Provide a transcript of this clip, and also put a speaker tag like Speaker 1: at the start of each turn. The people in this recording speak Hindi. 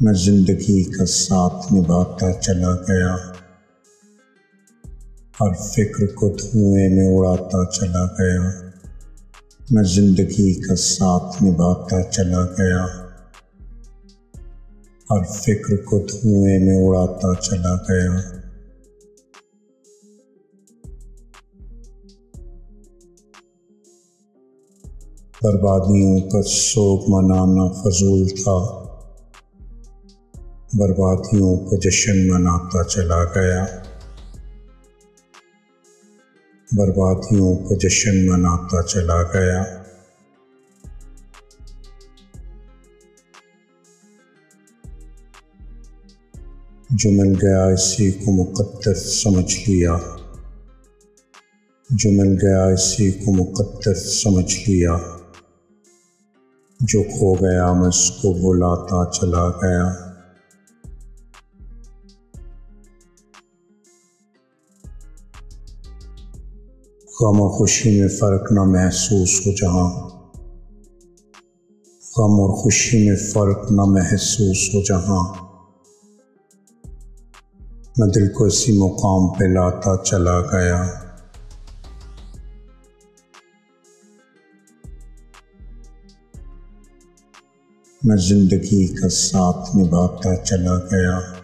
Speaker 1: मैं जिंदगी का साथ निभाता चला गया, हर फिक्र को धुएं में उड़ाता चला गया। मैं जिंदगी का साथ निभाता चला गया, हर फिक्र को धुएं में उड़ाता चला गया। बर्बादियों का शोक मनाना फजूल था, बर्बादियों का जश्न मनाता चला गया। बर्बादियों का जश्न मनाता चला गया। जो मिल गया इसी को मुकद्दर समझ लिया, जो मिल गया इसी को मुकद्दर समझ लिया। जो खो गया मैं उसको भुलाता चला गया। गम और खुशी में फ़र्क न महसूस हो जहाँ, गम और खुशी में फ़र्क न महसूस हो जहाँ। मैं दिल को इसी मुकाम पे लाता चला गया। मैं जिंदगी का साथ निभाता चला गया।